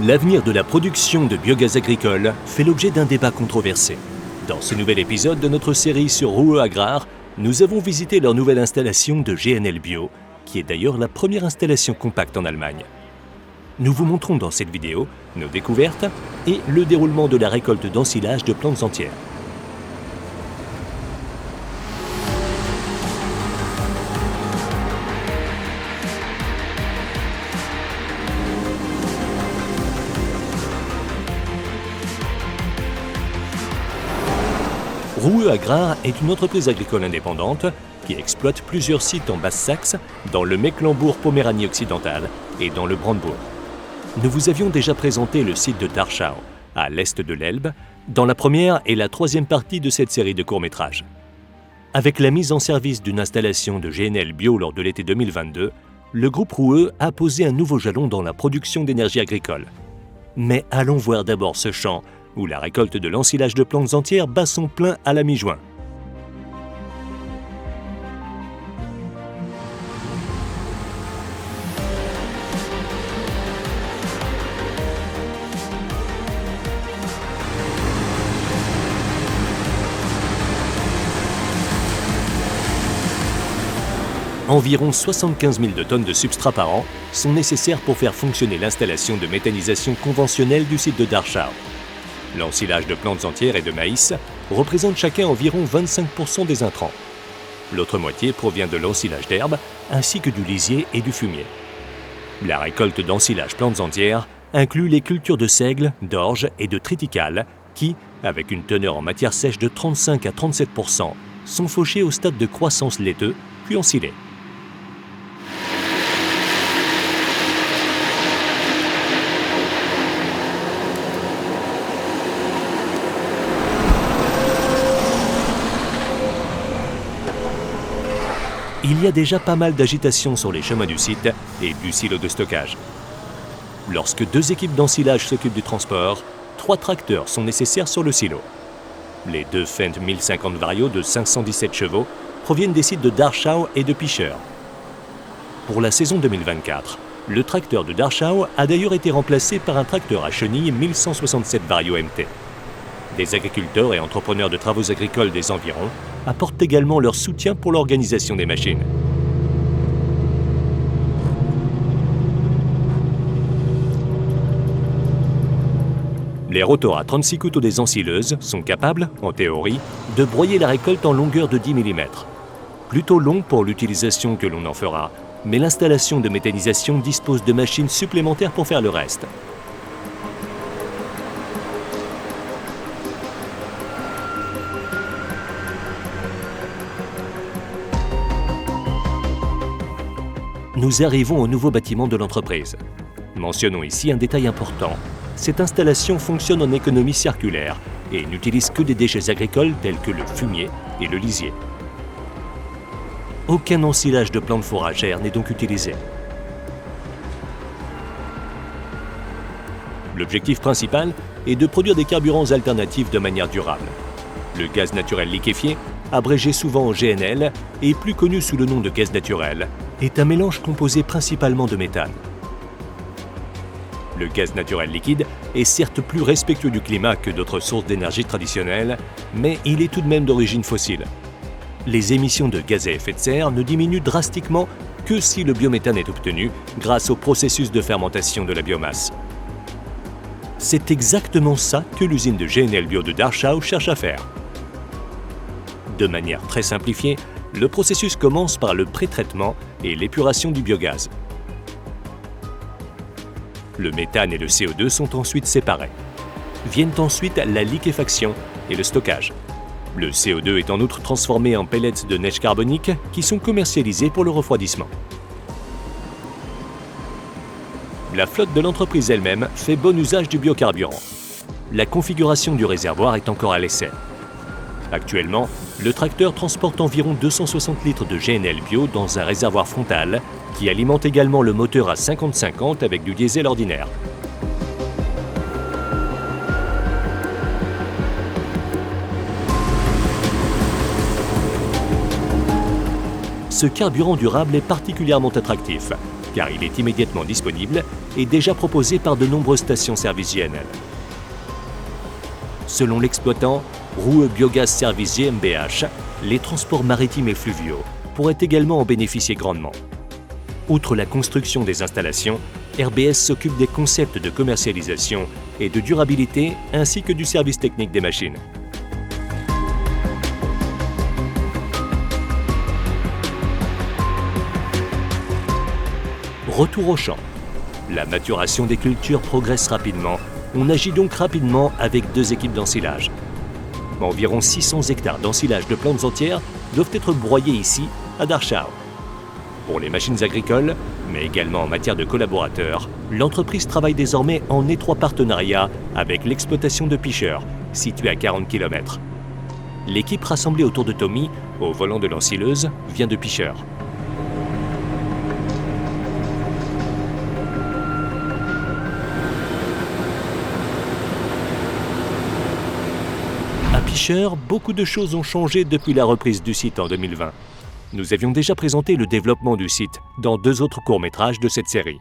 L'avenir de la production de biogaz agricole fait l'objet d'un débat controversé. Dans ce nouvel épisode de notre série sur Ruhe Agrar, nous avons visité leur nouvelle installation de GNL Bio, qui est d'ailleurs la première installation compacte en Allemagne. Nous vous montrons dans cette vidéo nos découvertes et le déroulement de la récolte d'ensilage de plantes entières. Ruhe Agrar est une entreprise agricole indépendante qui exploite plusieurs sites en Basse-Saxe, dans le Mecklembourg-Poméranie occidentale et dans le Brandebourg. Nous vous avions déjà présenté le site de Darschau, à l'est de l'Elbe, dans la première et la troisième partie de cette série de courts-métrages. Avec la mise en service d'une installation de GNL Bio lors de l'été 2022, le groupe Ruhe a posé un nouveau jalon dans la production d'énergie agricole. Mais allons voir d'abord ce champ où la récolte de l'ensilage de plantes entières bat son plein à la mi-juin. Environ 75 000 tonnes de substrat par an sont nécessaires pour faire fonctionner l'installation de méthanisation conventionnelle du site de Darschau. L'ensilage de plantes entières et de maïs représente chacun environ 25% des intrants. L'autre moitié provient de l'ensilage d'herbes ainsi que du lisier et du fumier. La récolte d'ensilage plantes entières inclut les cultures de seigle, d'orge et de triticale qui, avec une teneur en matière sèche de 35 à 37%, sont fauchées au stade de croissance laiteux puis ensilées. Il y a déjà pas mal d'agitation sur les chemins du site et du silo de stockage. Lorsque 2 équipes d'ensilage s'occupent du transport, 3 tracteurs sont nécessaires sur le silo. Les 2 Fendt 1050 Vario de 517 chevaux proviennent des sites de Darschau et de Picher. Pour la saison 2024, le tracteur de Darschau a d'ailleurs été remplacé par un tracteur à chenilles 1167 Vario MT. Des agriculteurs et entrepreneurs de travaux agricoles des environs apportent également leur soutien pour l'organisation des machines. Les rotors à 36 couteaux des ensileuses sont capables, en théorie, de broyer la récolte en longueur de 10 mm. Plutôt long pour l'utilisation que l'on en fera, mais l'installation de méthanisation dispose de machines supplémentaires pour faire le reste. Nous arrivons au nouveau bâtiment de l'entreprise. Mentionnons ici un détail important. Cette installation fonctionne en économie circulaire et n'utilise que des déchets agricoles tels que le fumier et le lisier. Aucun ensilage de plantes fourragères n'est donc utilisé. L'objectif principal est de produire des carburants alternatifs de manière durable. Le gaz naturel liquéfié, abrégé souvent en GNL et plus connu sous le nom de gaz naturel, est un mélange composé principalement de méthane. Le gaz naturel liquide est certes plus respectueux du climat que d'autres sources d'énergie traditionnelles, mais il est tout de même d'origine fossile. Les émissions de gaz à effet de serre ne diminuent drastiquement que si le biométhane est obtenu grâce au processus de fermentation de la biomasse. C'est exactement ça que l'usine de GNL Bio de Darschau cherche à faire. De manière très simplifiée, le processus commence par le pré-traitement et l'épuration du biogaz. Le méthane et le CO2 sont ensuite séparés. Viennent ensuite la liquéfaction et le stockage. Le CO2 est en outre transformé en pellets de neige carbonique qui sont commercialisés pour le refroidissement. La flotte de l'entreprise elle-même fait bon usage du biocarburant. La configuration du réservoir est encore à l'essai. Actuellement, le tracteur transporte environ 260 litres de GNL Bio dans un réservoir frontal qui alimente également le moteur à 50-50 avec du diesel ordinaire. ce carburant durable est particulièrement attractif, car il est immédiatement disponible et déjà proposé par de nombreuses stations-service GNL. Selon l'exploitant, Roueux Biogaz Service GmbH, les transports maritimes et fluviaux pourraient également en bénéficier grandement. Outre la construction des installations, RBS s'occupe des concepts de commercialisation et de durabilité ainsi que du service technique des machines. Retour au champ. La maturation des cultures progresse rapidement. On agit donc rapidement avec 2 équipes d'ensilage. Environ 600 hectares d'ensilage de plantes entières doivent être broyés ici, à Darschau. Pour les machines agricoles, mais également en matière de collaborateurs, l'entreprise travaille désormais en étroit partenariat avec l'exploitation de Picher, située à 40 km. L'équipe rassemblée autour de Tommy, au volant de l'ensileuse, vient de Picher. À Picher, beaucoup de choses ont changé depuis la reprise du site en 2020. Nous avions déjà présenté le développement du site dans 2 autres courts-métrages de cette série.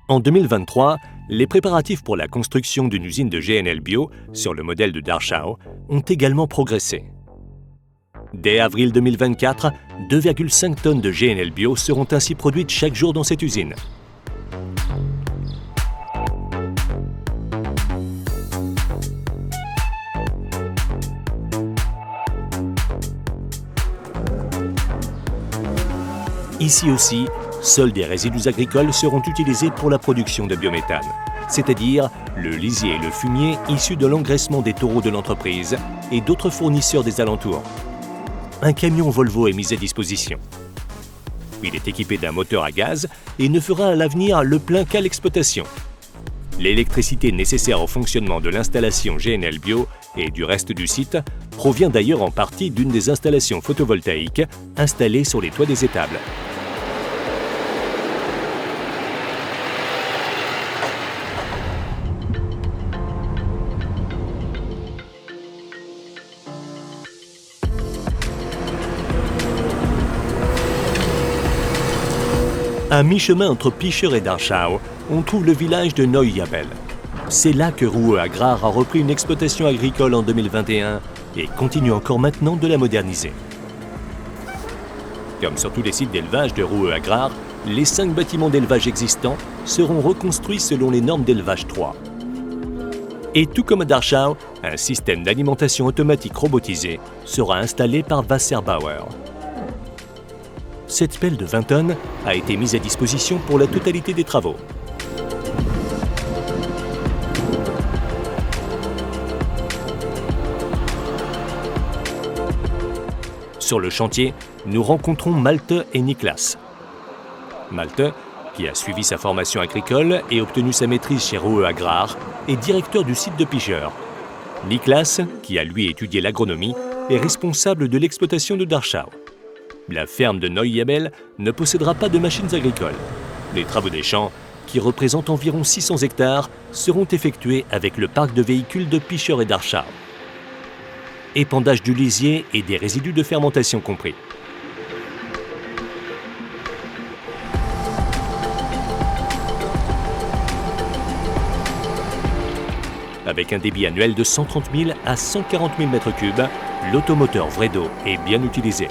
En 2023, les préparatifs pour la construction d'une usine de GNL Bio sur le modèle de Darschau ont également progressé. Dès avril 2024, 2,5 tonnes de GNL Bio seront ainsi produites chaque jour dans cette usine. Ici aussi, seuls des résidus agricoles seront utilisés pour la production de biométhane, c'est-à-dire le lisier et le fumier issus de l'engraissement des taureaux de l'entreprise et d'autres fournisseurs des alentours. Un camion Volvo est mis à disposition. Il est équipé d'un moteur à gaz et ne fera à l'avenir le plein qu'à l'exploitation. L'électricité nécessaire au fonctionnement de l'installation GNL Bio et du reste du site provient d'ailleurs en partie d'une des installations photovoltaïques installées sur les toits des étables. À mi-chemin entre Picher et Darschau, on trouve le village de Neuiabel. C'est là que Roueux Agrar a repris une exploitation agricole en 2021 et continue encore maintenant de la moderniser. Comme sur tous les sites d'élevage de Roueux Agrar, les 5 bâtiments d'élevage existants seront reconstruits selon les normes d'élevage 3. Et tout comme à Darschau, un système d'alimentation automatique robotisé sera installé par Wasserbauer. Cette pelle de 20 tonnes a été mise à disposition pour la totalité des travaux. Sur le chantier, nous rencontrons Malte et Niklas. Malte, qui a suivi sa formation agricole et obtenu sa maîtrise chez Roueux Agrar, est directeur du site de Picher. Niklas, qui a lui étudié l'agronomie, est responsable de l'exploitation de Darschau. La ferme de Neuiabel ne possédera pas de machines agricoles. Les travaux des champs, qui représentent environ 600 hectares, seront effectués avec le parc de véhicules de Picher et Darschau. Épandage du lisier et des résidus de fermentation compris. Avec un débit annuel de 130 000 à 140 000 m3, l'automoteur Vredo est bien utilisé.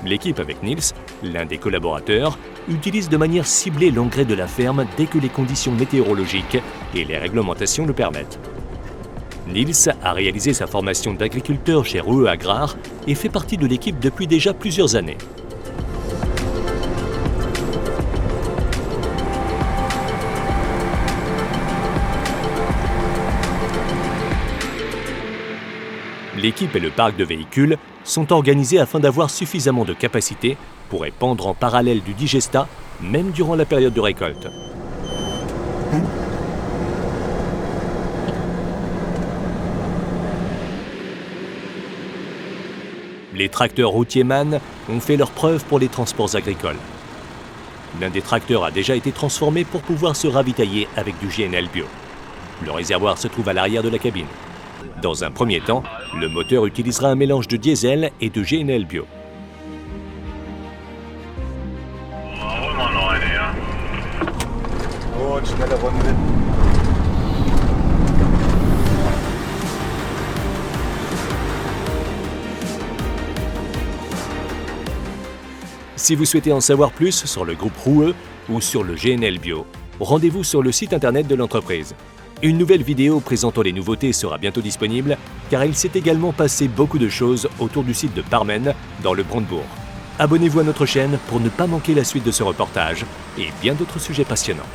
L'équipe avec Nils, l'un des collaborateurs, utilise de manière ciblée l'engrais de la ferme dès que les conditions météorologiques et les réglementations le permettent. Nils a réalisé sa formation d'agriculteur chez Roueux Agrar et fait partie de l'équipe depuis déjà plusieurs années. L'équipe et le parc de véhicules sont organisés afin d'avoir suffisamment de capacité pour épandre en parallèle du digestat, même durant la période de récolte. Les tracteurs routiers MAN ont fait leurs preuves pour les transports agricoles. L'un des tracteurs a déjà été transformé pour pouvoir se ravitailler avec du GNL Bio. Le réservoir se trouve à l'arrière de la cabine. Dans un premier temps, le moteur utilisera un mélange de diesel et de GNL Bio. on a la bonne nouvelle. Si vous souhaitez en savoir plus sur le groupe Roueux ou sur le GNL Bio, rendez-vous sur le site internet de l'entreprise. Une nouvelle vidéo présentant les nouveautés sera bientôt disponible car il s'est également passé beaucoup de choses autour du site de Parmen dans le Brandebourg. Abonnez-vous à notre chaîne pour ne pas manquer la suite de ce reportage et bien d'autres sujets passionnants.